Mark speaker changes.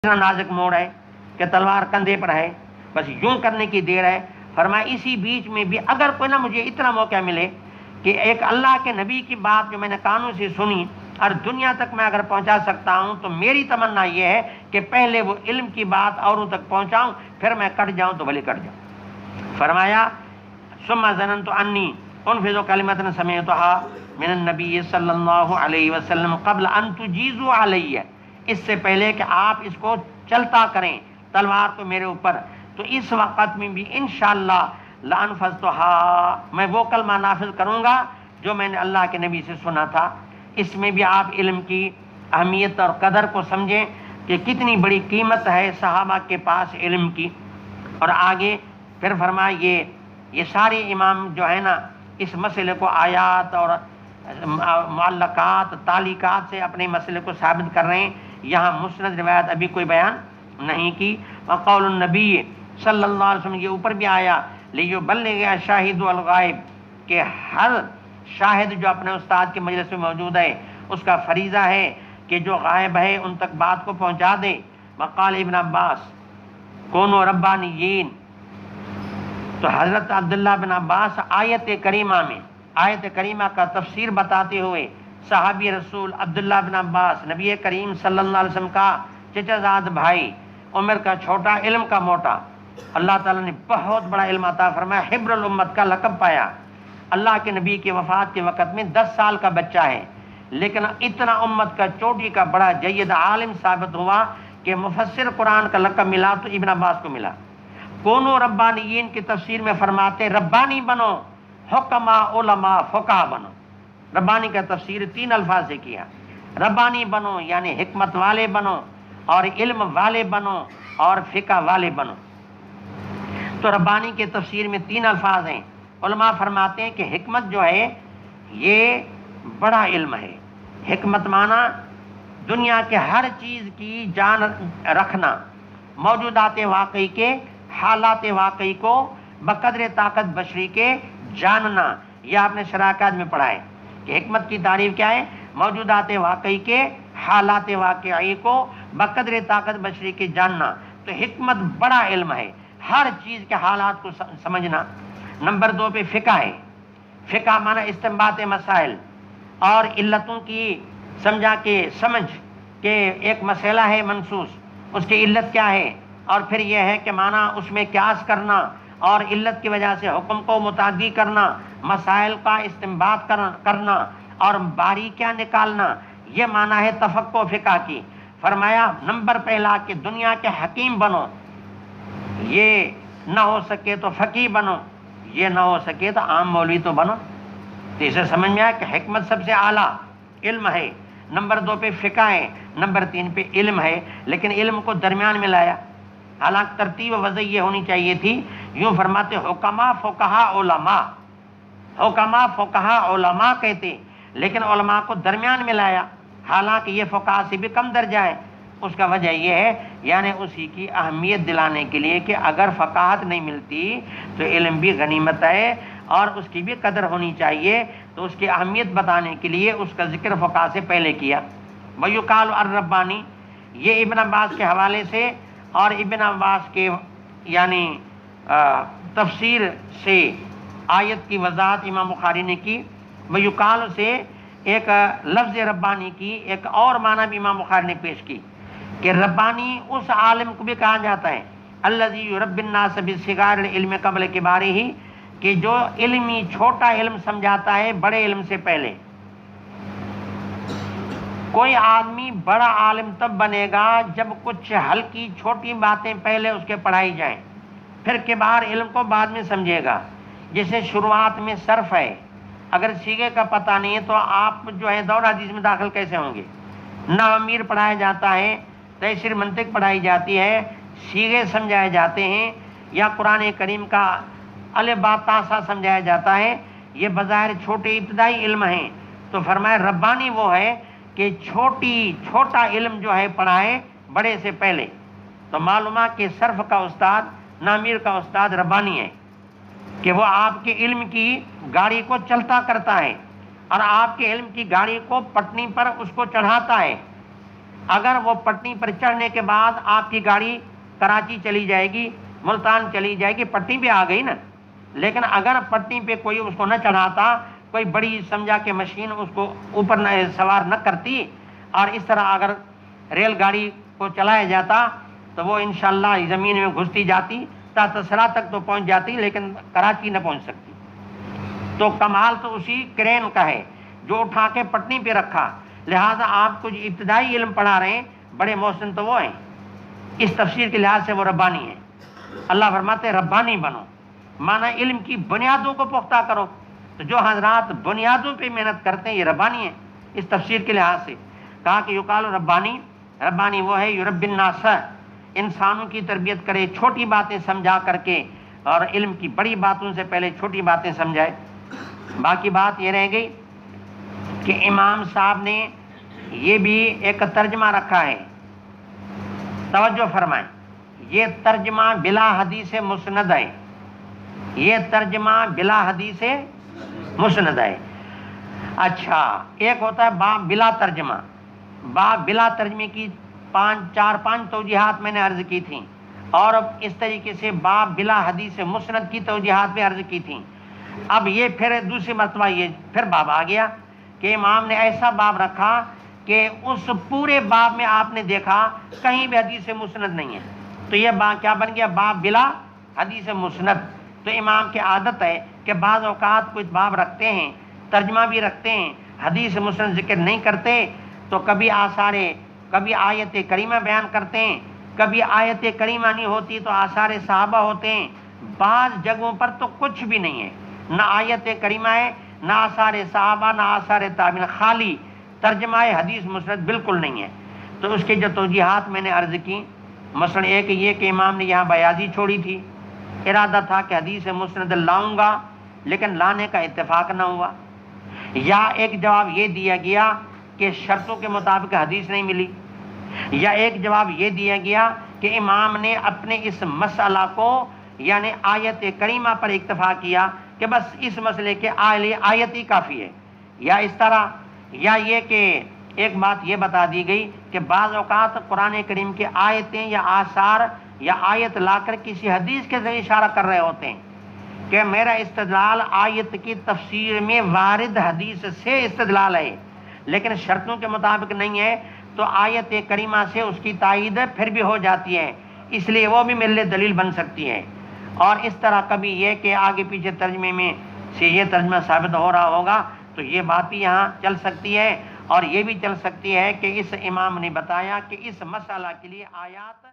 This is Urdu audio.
Speaker 1: اتنا نازک موڑ ہے کہ تلوار کندھے پر ہے، بس یوں کرنے کی دیر ہے۔ فرمایا اسی بیچ میں بھی اگر کوئی نہ مجھے اتنا موقع ملے کہ ایک اللہ کے نبی کی بات جو میں نے کانوں سے سنی اور دنیا تک میں اگر پہنچا سکتا ہوں تو میری تمنا یہ ہے کہ پہلے وہ علم کی بات اوروں تک پہنچاؤں، پھر میں کٹ جاؤں تو بھلے کٹ جاؤں۔ فرمایا ثم ظننت انی انفذ کلمۃ سمعتها من النبی صلی اللہ علیہ وسلم قبل ان تجیزوا علی، اس سے پہلے کہ آپ اس کو چلتا کریں تلوار کو میرے اوپر، تو اس وقت میں بھی انشاءاللہ لانفذتها، میں وہ کلمہ نافذ کروں گا جو میں نے اللہ کے نبی سے سنا تھا۔ اس میں بھی آپ علم کی اہمیت اور قدر کو سمجھیں کہ کتنی بڑی قیمت ہے صحابہ کے پاس علم کی۔ اور آگے پھر فرمایا یہ سارے امام جو ہے نا اس مسئلے کو آیات اور معلقات تعلیقات سے اپنے مسئلے کو ثابت کر رہے ہیں، یہاں مسند روایت ابھی کوئی بیان نہیں کی۔ وقول النبی صلی اللہ علیہ وسلم، یہ اوپر بھی آیا لیبلغ الشاہد الغائب، کہ ہر شاہد جو اپنے استاد کے مجلس میں موجود ہے اس کا فریضہ ہے کہ جو غائب ہے ان تک بات کو پہنچا دے۔ وقال ابن عباس کونوا ربانیین، تو حضرت عبداللہ بن عباس آیت کریمہ کا تفسیر بتاتے ہوئے، صحابی رسول عبداللہ بن عباس نبی کریم صلی اللہ علیہ وسلم کا چچا زاد بھائی، عمر کا چھوٹا علم کا موٹا، اللہ تعالیٰ نے بہت بڑا علم عطا فرمایا، حبر الامت کا لقب پایا۔ اللہ کے نبی کی وفات کے وقت میں 10 سال کا بچہ ہے، لیکن اتنا امت کا چوٹی کا بڑا جید عالم ثابت ہوا کہ مفسر قرآن کا لقب ملا تو ابن عباس کو ملا۔ کونو ربانیین کی تفسیر میں فرماتے ربانی بنو، حکماء علماء فقہ بنو۔ ربانی کا تفسیر 3 الفاظ سے کیا، ربانی بنو یعنی حکمت والے بنو، اور علم والے بنو، اور فقہ والے بنو۔ تو ربانی کے تفسیر میں 3 الفاظ ہیں۔ علماء فرماتے ہیں کہ حکمت جو ہے یہ بڑا علم ہے۔ حکمت معنی دنیا کے ہر چیز کی جان رکھنا، موجودات واقعی کے حالات واقعی کو بقدر طاقت بشری کے جاننا۔ یہ آپ نے شراکات میں پڑھا ہے کہ حکمت کی تعریف کیا ہے؟ موجودات واقعی کے حالات واقعی کو بقدر طاقت بشری کے جاننا۔ تو حکمت بڑا علم ہے، ہر چیز کے حالات کو سمجھنا۔ نمبر 2 پہ فقہ ہے۔ فقہ معنی استنباط مسائل اور علتوں کی سمجھا کے سمجھ کہ ایک مسئلہ ہے منصوص، اس کی علت کیا ہے، اور پھر یہ ہے کہ معنی اس میں قیاس کرنا اور علت کی وجہ سے حکم کو متعدی کرنا، مسائل کا استنباط کرنا اور باریکیاں نکالنا، یہ معنی ہے تفقہ فقہ کی۔ فرمایا نمبر پہلا کہ دنیا کے حکیم بنو، یہ نہ ہو سکے تو فقیہ بنو، یہ نہ ہو سکے تو عام مولوی تو بنو۔ تو اسے سمجھ میں آیا کہ حکمت سب سے اعلیٰ علم ہے۔ نمبر 2 پہ فقہ ہے، نمبر 3 پہ علم ہے، لیکن علم کو درمیان میں لایا، حالانکہ ترتیب وضع یہ ہونی چاہیے تھی۔ یوں فرماتے حکما فقہا علماء، حکما فقہا علماء کہتے، لیکن علماء کو درمیان میں لایا، حالانکہ یہ فقہا سے بھی کم درجہ ہے۔ اس کا وجہ یہ ہے یعنی اسی کی اہمیت دلانے کے لیے کہ اگر فقاہت نہیں ملتی تو علم بھی غنیمت ہے اور اس کی بھی قدر ہونی چاہیے، تو اس کی اہمیت بتانے کے لیے اس کا ذکر فقہ سے پہلے کیا۔ وَيُقَالُ الربانی، یہ ابن عباس کے حوالے سے اور ابن عباس کے یعنی تفسیر سے آیت کی وضاحت امام بخاری نے کی۔ وَيُقَالُ سے ایک لفظ ربانی کی ایک اور معنی بھی امام بخاری نے پیش کی کہ ربانی اس عالم کو بھی کہا جاتا ہے الذی یربی الناس بصغار العلم قبل کبارہ، کہ جو علمی چھوٹا علم سمجھاتا ہے بڑے علم سے پہلے۔ کوئی آدمی بڑا عالم تب بنے گا جب کچھ ہلکی چھوٹی باتیں پہلے اس کے پڑھائی جائیں، پھر کبار علم کو بعد میں سمجھے گا۔ جیسے شروعات میں صرف ہے، اگر سیغے کا پتہ نہیں ہے تو آپ جو ہے دور حدیث میں داخل کیسے ہوں گے؟ نحو امیر پڑھایا جاتا ہے، تیسیر منطق پڑھائی جاتی ہے، سیغے سمجھائے جاتے ہیں، یا قرآن کریم کا الف با تا سا سمجھایا جاتا ہے، یہ بظاہر چھوٹے ابتدائی علم ہیں۔ تو فرمایا ربانی وہ ہے کہ چھوٹا علم جو ہے پڑھائے بڑے سے پہلے۔ تو معلومہ کہ صرف کا استاد نامیر کا استاد ربانی ہے کہ وہ آپ کے علم کی گاڑی کو چلتا کرتا ہے اور آپ کے علم کی گاڑی کو پٹنی پر اس کو چڑھاتا ہے۔ اگر وہ پٹنی پر چڑھنے کے بعد آپ کی گاڑی کراچی چلی جائے گی، ملتان چلی جائے گی، پٹنی پہ آ گئی نا، لیکن اگر پٹنی پہ کوئی اس کو نہ چڑھاتا، کوئی بڑی سمجھا کہ مشین اس کو اوپر سوار نہ کرتی، اور اس طرح اگر ریل گاڑی کو چلایا جاتا تو وہ انشاءاللہ زمین میں گھستی جاتی، تا تسلا تک تو پہنچ جاتی لیکن کراچی نہ پہنچ سکتی۔ تو کمال تو اسی کرین کا ہے جو اٹھا کے پٹنی پہ رکھا۔ لہٰذا آپ کو جو ابتدائی علم پڑھا رہے ہیں، بڑے محسن تو وہ ہیں، اس تفسیر کے لحاظ سے وہ ربانی ہیں۔ اللہ فرماتے ہیں ربانی بنو، معنی علم کی بنیادوں کو پختہ کرو۔ تو جو حضرات بنیادوں پہ محنت کرتے ہیں یہ ربانی ہیں اس تفسیر کے لحاظ سے۔ کہا کہ یقال ربانی، ربانی وہ ہے یربی الناس، انسانوں کی تربیت کرے چھوٹی باتیں سمجھا کر کے، اور علم کی بڑی باتوں سے پہلے چھوٹی باتیں سمجھائے۔ باقی بات یہ رہ گئی کہ امام صاحب نے یہ بھی ایک ترجمہ رکھا ہے، توجہ فرمائیں، یہ ترجمہ بلا حدیث مسند ہے، یہ ترجمہ بلا حدیث مسند ہے۔ اچھا، ایک ہوتا ہے باب بلا ترجمہ، باب بلا ترجمے کی چار پانچ توجیحات میں نے عرض کی تھیں، اور اس طریقے سے باب بلا حدیث مسند کی توجیحات میں عرض کی تھیں۔ اب یہ پھر دوسری مرتبہ یہ پھر باب آ گیا کہ امام نے ایسا باب رکھا کہ اس پورے باب میں آپ نے دیکھا کہیں بھی حدیث مسند نہیں ہے، تو یہ باب کیا بن گیا؟ باب بلا حدیث مسند۔ تو امام کی عادت ہے کہ بعض اوقات کچھ باب رکھتے ہیں، ترجمہ بھی رکھتے ہیں، حدیث مسند ذکر نہیں کرتے، تو کبھی آثار، کبھی آیت کریمہ بیان کرتے ہیں، کبھی آیت کریمہ نہیں ہوتی تو آثار صحابہ ہوتے ہیں، بعض جگہوں پر تو کچھ بھی نہیں ہے، نہ آیت کریمہ ہے، نہ آثار صحابہ، نہ آثار تابعین، خالی ترجمہ حدیث مسند بالکل نہیں ہے۔ تو اس کے جو توجیحات میں نے عرض کی، مثلا ایک یہ کہ امام نے یہاں بیاضی چھوڑی تھی، ارادہ تھا کہ حدیث مسند لاؤں گا لیکن لانے کا اتفاق نہ ہوا، یا ایک جواب یہ دیا گیا کہ شرطوں کے مطابق حدیث نہیں ملی، یا ایک جواب یہ دیا گیا کہ امام نے اپنے اس مسئلہ کو یعنی آیت کریمہ پر اکتفا کیا کہ بس اس مسئلے کے آیت ہی کافی ہے، یا اس طرح، یا یہ کہ ایک بات یہ بتا دی گئی کہ بعض اوقات قرآن کریم کے آیتیں یا آثار یا آیت لا کر کسی حدیث کے ذریعے اشارہ کر رہے ہوتے ہیں کہ میرا استدلال آیت کی تفسیر میں وارد حدیث سے استدلال ہے، لیکن شرطوں کے مطابق نہیں ہے، تو آیت کریمہ سے اس کی تائید پھر بھی ہو جاتی ہے، اس لیے وہ بھی میرے لیے دلیل بن سکتی ہے۔ اور اس طرح کبھی یہ کہ آگے پیچھے ترجمے میں سے یہ ترجمہ ثابت ہو رہا ہوگا تو یہ بات بھی یہاں چل سکتی ہے، اور یہ بھی چل سکتی ہے کہ اس امام نے بتایا کہ اس مسئلہ کے لیے آیات